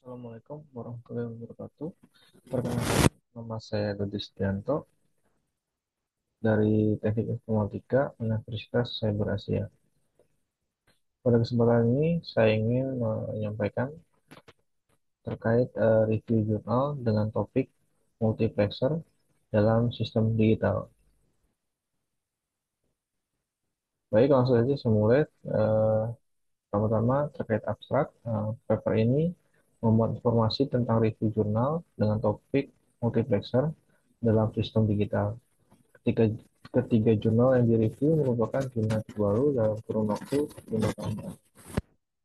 Assalamualaikum warahmatullahi wabarakatuh. Perkenalkan, nama saya Dodi Setianto dari Teknik Informatika Universitas Cyber Asia. Pada kesempatan ini, saya ingin menyampaikan terkait review jurnal dengan topik multiplexer dalam sistem digital. Baik, langsung saja saya mulai. Eh, Pertama-tama terkait abstrak, paper ini memuat informasi tentang review jurnal dengan topik multiplexer dalam sistem digital. Ketiga, ketiga jurnal yang direview merupakan jurnal terbaru dalam kurun waktu 5 tahun.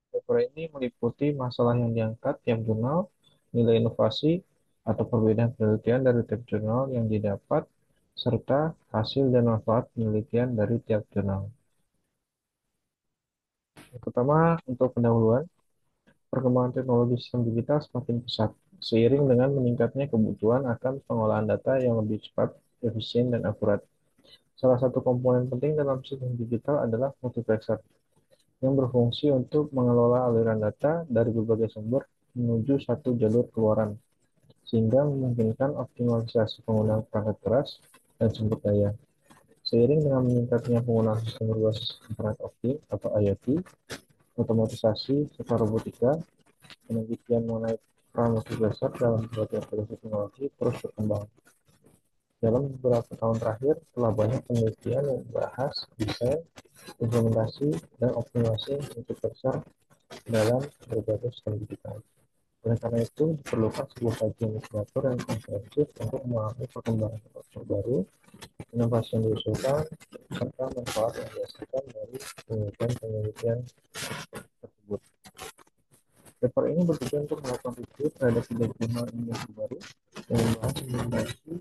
Paper ini meliputi masalah yang diangkat tiap jurnal, nilai inovasi atau perbedaan penelitian dari tiap jurnal yang didapat, serta hasil dan manfaat penelitian dari tiap jurnal. Yang pertama, untuk pendahuluan, perkembangan teknologi sistem digital semakin pesat, seiring dengan meningkatnya kebutuhan akan pengolahan data yang lebih cepat, efisien, dan akurat. Salah satu komponen penting dalam sistem digital adalah multiplexer, yang berfungsi untuk mengelola aliran data dari berbagai sumber menuju satu jalur keluaran, sehingga memungkinkan optimalisasi penggunaan perangkat keras dan sumber daya. Seiring dengan meningkatnya penggunaan sistem berbasis internet of things atau IoT, otomatisasi serta robotika, penelitian mengenai peran multiplexer dalam berbagai aplikasi teknologi terus berkembang. Dalam beberapa tahun terakhir, telah banyak penelitian yang membahas desain, implementasi, dan optimasi multiplexer dalam berbagai sistem digital. Oleh karena itu, diperlukan sebuah kajian literatur yang komprehensif untuk memahami perkembangan terbaru, inovasi yang diusulkan, serta manfaat yang dihasilkan dari penelitian-penelitian tersebut. Paper ini bertujuan untuk melakukan review terhadap tiga jurnal ilmiah terbaru yang membahas implementasi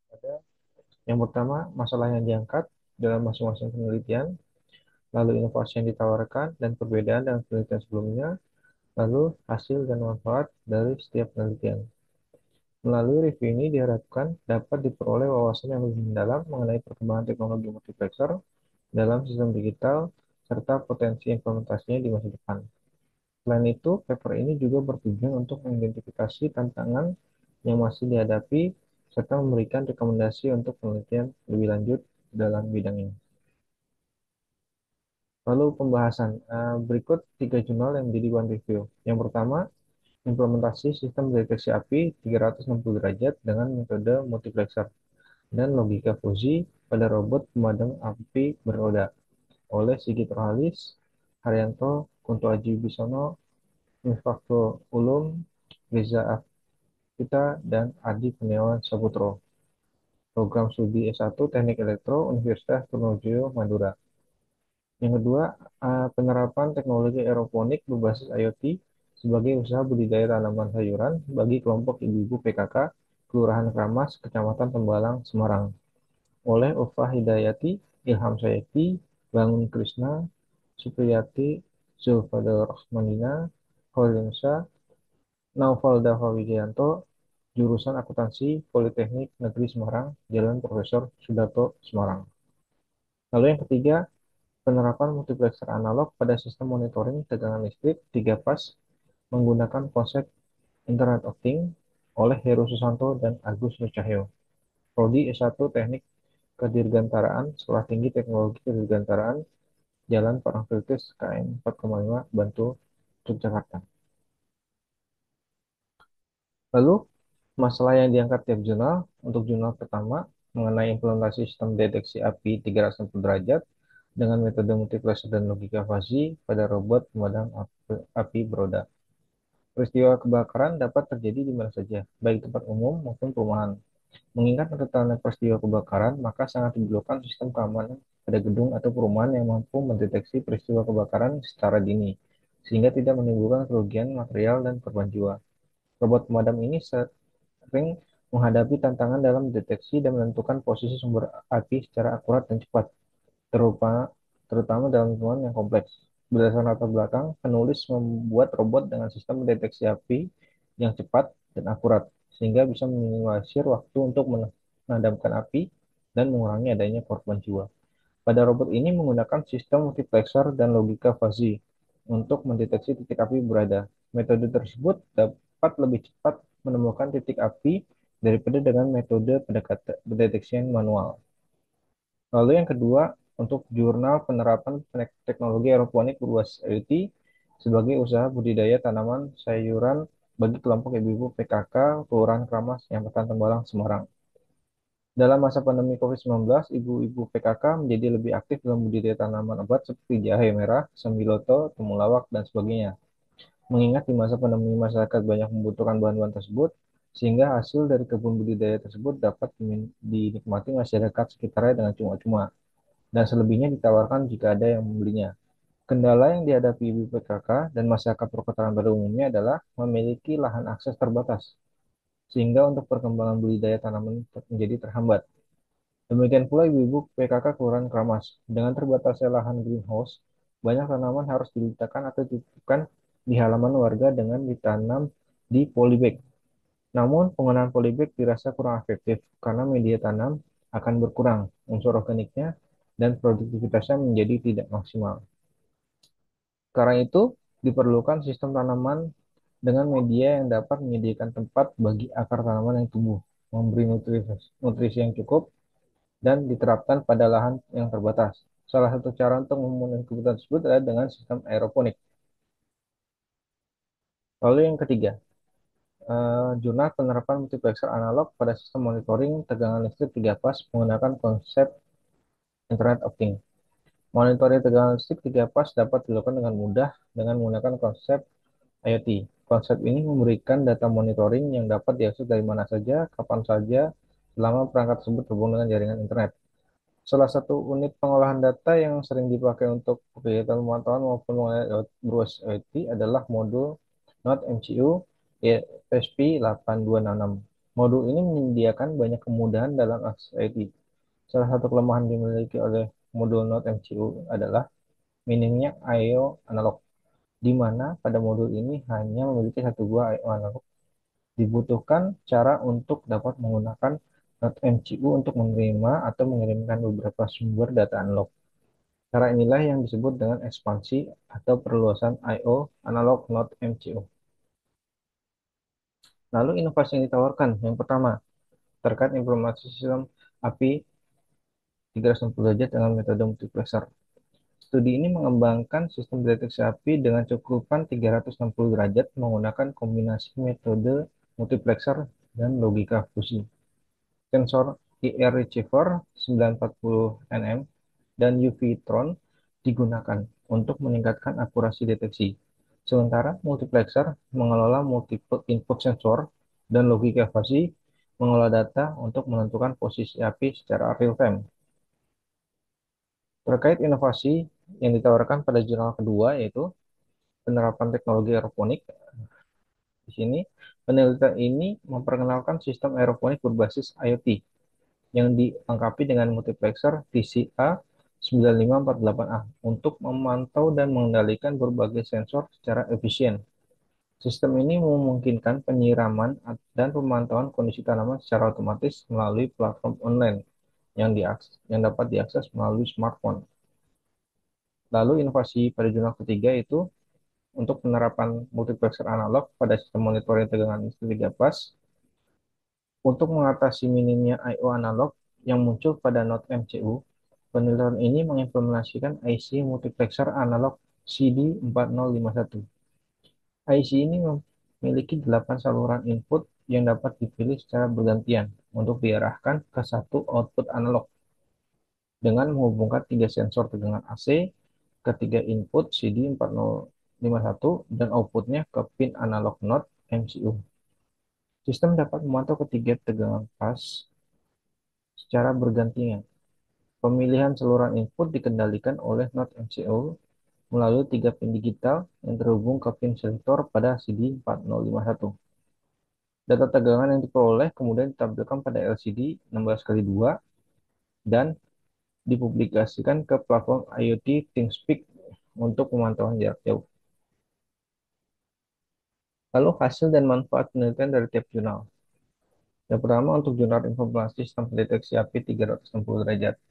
pada yang pertama, masalah yang diangkat dalam masing-masing penelitian, lalu inovasi yang ditawarkan dan perbedaan dengan penelitian sebelumnya, lalu hasil dan manfaat dari setiap penelitian. Melalui review ini diharapkan dapat diperoleh wawasan yang lebih mendalam mengenai perkembangan teknologi multiplexer dalam sistem digital serta potensi implementasinya di masa depan. Selain itu, paper ini juga bertujuan untuk mengidentifikasi tantangan yang masih dihadapi serta memberikan rekomendasi untuk penelitian lebih lanjut dalam bidang ini. Lalu pembahasan berikut tiga jurnal yang menjadi one review. Yang pertama, implementasi sistem deteksi api 360 derajat dengan metode multiplexer dan logika fuzzy pada robot pemadam api beroda oleh Sigit Rohalis, Haryanto, Kunto Aji Bisono, Miftahul Ulum, Reza Afita, dan Adi Kurniawan Saputro. Program Studi S1 Teknik Elektro Universitas Trunojoyo Madura. Yang kedua, penerapan teknologi aeroponik berbasis IoT sebagai usaha budidaya tanaman sayuran bagi kelompok ibu-ibu PKK Kelurahan Kramas, Kecamatan Tembalang, Semarang, oleh Ufa Hidayati, Ilham Sayeti, Bangun Krisna, Supriyati, Zulfadar Rahmanina, Holinsa, Naufal Dava Wijayanto, jurusan Akuntansi Politeknik Negeri Semarang, Jalan Profesor Sudarto, Semarang. Lalu yang ketiga, penerapan multiplexer analog pada sistem monitoring tegangan listrik 3 fase menggunakan konsep Internet of Things oleh Heru Susanto dan Agus Nucahyo. Prodi S1 Teknik Kedirgantaraan, Sekolah Tinggi Teknologi Kedirgantaraan, Jalan Parangtritis KM 4,5, Bantul, Yogyakarta. Lalu, masalah yang diangkat tiap jurnal, untuk jurnal pertama, mengenai implementasi sistem deteksi api 360 derajat dengan metode multiplexer dan logika fuzzy pada robot pemadam api beroda. Peristiwa kebakaran dapat terjadi di mana saja, baik tempat umum maupun perumahan. Mengingat rentannya peristiwa kebakaran, maka sangat diperlukan sistem keamanan pada gedung atau perumahan yang mampu mendeteksi peristiwa kebakaran secara dini, sehingga tidak menimbulkan kerugian material dan korban jiwa. Robot pemadam ini sering menghadapi tantangan dalam mendeteksi dan menentukan posisi sumber api secara akurat dan cepat, terutama, terutama dalam lingkungan yang kompleks. Berdasarkan latar belakang, penulis membuat robot dengan sistem mendeteksi api yang cepat dan akurat, sehingga bisa meminimalisir waktu untuk memadamkan api dan mengurangi adanya korban jiwa. Pada robot ini menggunakan sistem multiplexer dan logika fuzzy untuk mendeteksi titik api berada. Metode tersebut dapat lebih cepat menemukan titik api daripada dengan metode pendeteksian manual. Lalu yang kedua, untuk jurnal penerapan teknologi aeroponik berbasis IoT sebagai usaha budidaya tanaman sayuran bagi kelompok ibu-ibu PKK Kelurahan Kramas, Kecamatan Tembalang, Semarang. Dalam masa pandemi COVID-19, ibu-ibu PKK menjadi lebih aktif dalam budidaya tanaman obat seperti jahe merah, sambiloto, temulawak, dan sebagainya. Mengingat di masa pandemi masyarakat banyak membutuhkan bahan-bahan tersebut, sehingga hasil dari kebun budidaya tersebut dapat dinikmati masyarakat sekitarnya dengan cuma-cuma, dan selebihnya ditawarkan jika ada yang membelinya. Kendala yang dihadapi ibu PKK dan masyarakat perkotaan pada umumnya adalah memiliki lahan akses terbatas, sehingga untuk perkembangan budidaya tanaman menjadi terhambat. Demikian pula ibu-ibu PKK Kelurahan Kramas. Dengan terbatasnya lahan greenhouse, banyak tanaman harus diletakkan atau dititipkan di halaman warga dengan ditanam di polybag. Namun, penggunaan polybag dirasa kurang efektif karena media tanam akan berkurang, unsur organiknya, dan produktivitasnya menjadi tidak maksimal. Karena itu, diperlukan sistem tanaman dengan media yang dapat menyediakan tempat bagi akar tanaman yang tumbuh, memberi nutrisi yang cukup, dan diterapkan pada lahan yang terbatas. Salah satu cara untuk memenuhi kebutuhan tersebut adalah dengan sistem aeroponik. Lalu yang ketiga, jurnal penerapan multiplexer analog pada sistem monitoring tegangan listrik 3 fase menggunakan konsep Internet of Things. Monitoring tegangan listrik 3 fase dapat dilakukan dengan mudah dengan menggunakan konsep IoT. Konsep ini memberikan data monitoring yang dapat diakses dari mana saja, kapan saja, selama perangkat tersebut terhubung dengan jaringan internet. Salah satu unit pengolahan data yang sering dipakai untuk kegiatan pemantauan maupun pengolahan berbasis IoT adalah modul Node MCU ESP8266. Modul ini menyediakan banyak kemudahan dalam akses IoT. Salah satu kelemahan dimiliki oleh modul Node MCU adalah minimnya I/O analog, di mana pada modul ini hanya memiliki satu buah I/O analog. Dibutuhkan cara untuk dapat menggunakan Node MCU untuk menerima atau mengirimkan beberapa sumber data analog. Cara inilah yang disebut dengan ekspansi atau perluasan I/O analog Node MCU. Lalu inovasi yang ditawarkan, yang pertama, terkait informasi sistem API 360 derajat dengan metode multiplexer. Studi ini mengembangkan sistem deteksi api dengan cakupan 360 derajat menggunakan kombinasi metode multiplexer dan logika fusi. Sensor IR receiver 940 nm dan UV-tron digunakan untuk meningkatkan akurasi deteksi. Sementara multiplexer mengelola multiple input sensor dan logika fasi mengelola data untuk menentukan posisi api secara real time. Terkait inovasi yang ditawarkan pada jurnal kedua yaitu penerapan teknologi aeroponik. Di sini penelitian ini memperkenalkan sistem aeroponik berbasis IoT yang dilengkapi dengan multiplexer TCA 9548A untuk memantau dan mengendalikan berbagai sensor secara efisien. Sistem ini memungkinkan penyiraman dan pemantauan kondisi tanaman secara otomatis melalui platform online yang dapat diakses melalui smartphone. Lalu inovasi pada jurnal ketiga itu untuk penerapan multiplexer analog pada sistem monitoring tegangan listrik 3 fase untuk mengatasi minimnya I/O analog yang muncul pada node MCU. Penelitian ini mengimplementasikan IC multiplexer analog CD4051. IC ini memiliki 8 saluran input yang dapat dipilih secara bergantian untuk diarahkan ke satu output analog dengan menghubungkan 3 sensor tegangan AC ke 3 input CD4051 dan outputnya ke pin analog node MCU. Sistem dapat memantau ketiga tegangan pas secara bergantian. Pemilihan saluran input dikendalikan oleh node MCU melalui 3 pin digital yang terhubung ke pin selektor pada CD4051. Data tegangan yang diperoleh kemudian ditampilkan pada LCD 16x2 dan dipublikasikan ke platform IoT ThinkSpeak untuk pemantauan jarak jauh. Lalu hasil dan manfaat penelitian dari tiap jurnal. Yang pertama untuk jurnal informasi sistem deteksi api 360 derajat.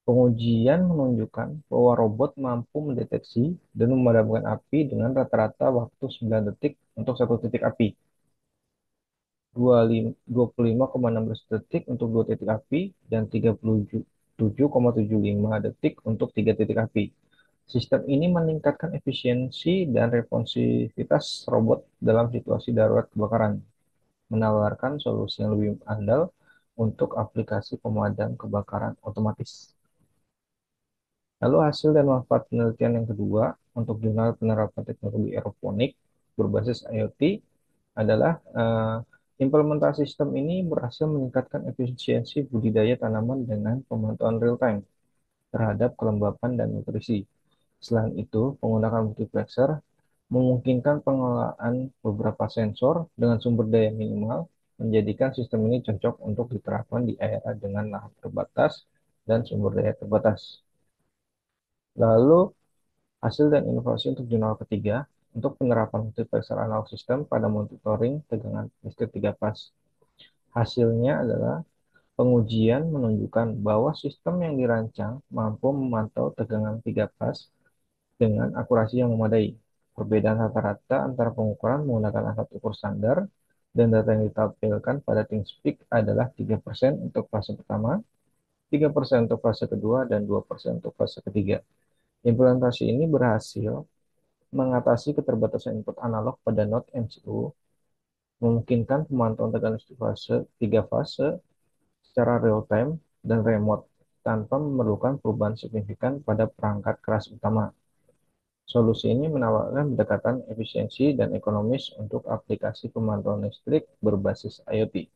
Pengujian menunjukkan bahwa robot mampu mendeteksi dan memadamkan api dengan rata-rata waktu 9 detik untuk satu titik api, 25,16 detik untuk dua titik api, dan 37,75 detik untuk tiga titik api. Sistem ini meningkatkan efisiensi dan responsivitas robot dalam situasi darurat kebakaran, menawarkan solusi yang lebih andal untuk aplikasi pemadam kebakaran otomatis. Lalu hasil dan manfaat penelitian yang kedua untuk jurnal penerapan teknologi aeroponik berbasis IoT adalah implementasi sistem ini berhasil meningkatkan efisiensi budidaya tanaman dengan pemantauan real time terhadap kelembapan dan nutrisi. Selain itu, penggunaan multiplexer memungkinkan pengelolaan beberapa sensor dengan sumber daya minimal, menjadikan sistem ini cocok untuk diterapkan di area dengan lahan terbatas dan sumber daya terbatas. Lalu, hasil dan inovasi untuk jurnal ketiga untuk penerapan multiplexer analog system pada monitoring tegangan listrik 3 fase. Hasilnya adalah pengujian menunjukkan bahwa sistem yang dirancang mampu memantau tegangan 3 fase dengan akurasi yang memadai. Perbedaan rata-rata antara pengukuran menggunakan alat ukur standar dan data yang ditampilkan pada ThinkSpeak adalah 3% untuk fase pertama, 3% untuk fase kedua, dan 2% untuk fase ketiga. Implementasi ini berhasil mengatasi keterbatasan input analog pada node MCU, memungkinkan pemantauan tekanan fase 3 fase secara real-time dan remote tanpa memerlukan perubahan signifikan pada perangkat keras utama. Solusi ini menawarkan pendekatan efisiensi dan ekonomis untuk aplikasi pemantauan listrik berbasis IoT.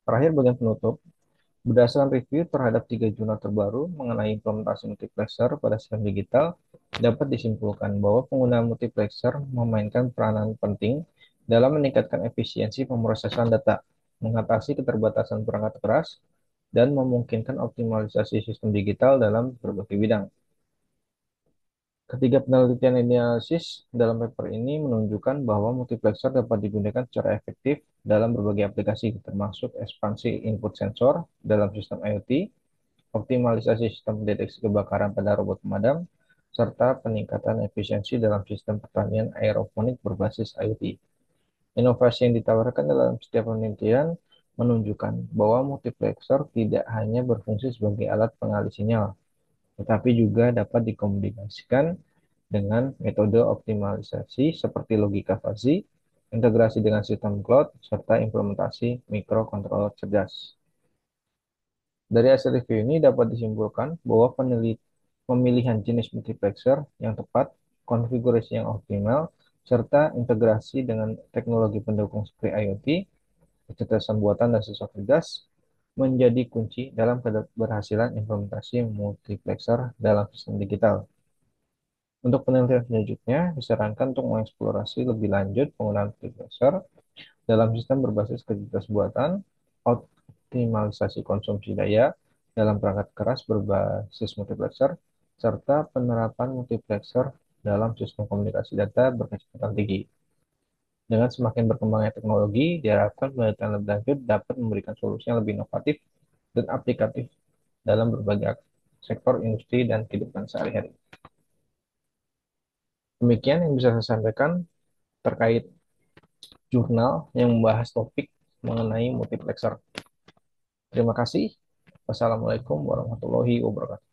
Terakhir, bagian penutup, berdasarkan review terhadap tiga jurnal terbaru mengenai implementasi multiplexer pada sistem digital, dapat disimpulkan bahwa penggunaan multiplexer memainkan peranan penting dalam meningkatkan efisiensi pemrosesan data, mengatasi keterbatasan perangkat keras, dan memungkinkan optimalisasi sistem digital dalam berbagai bidang. Ketiga penelitian analisis dalam paper ini menunjukkan bahwa multiplexer dapat digunakan secara efektif dalam berbagai aplikasi, termasuk ekspansi input sensor dalam sistem IoT, optimalisasi sistem deteksi kebakaran pada robot pemadam, serta peningkatan efisiensi dalam sistem pertanian aeroponik berbasis IoT. Inovasi yang ditawarkan dalam setiap penelitian menunjukkan bahwa multiplexer tidak hanya berfungsi sebagai alat pengalih sinyal, tetapi juga dapat dikomunikasikan dengan metode optimalisasi seperti logika fuzzy, integrasi dengan sistem cloud, serta implementasi mikrokontroler cerdas. Dari hasil review ini dapat disimpulkan bahwa pemilihan jenis multiplexer yang tepat, konfigurasi yang optimal, serta integrasi dengan teknologi pendukung seperti IoT, kecerdasan buatan, dan sensor cerdas menjadi kunci dalam keberhasilan implementasi multiplexer dalam sistem digital. Untuk penelitian selanjutnya, disarankan untuk mengeksplorasi lebih lanjut penggunaan multiplexer dalam sistem berbasis kecerdasan buatan, optimalisasi konsumsi daya dalam perangkat keras berbasis multiplexer, serta penerapan multiplexer dalam sistem komunikasi data berkecepatan tinggi. Dengan semakin berkembangnya teknologi, diharapkan penelitian lebih lanjut dapat memberikan solusi yang lebih inovatif dan aplikatif dalam berbagai sektor industri dan kehidupan sehari-hari. Demikian yang bisa saya sampaikan terkait jurnal yang membahas topik mengenai multiplexer. Terima kasih. Wassalamualaikum warahmatullahi wabarakatuh.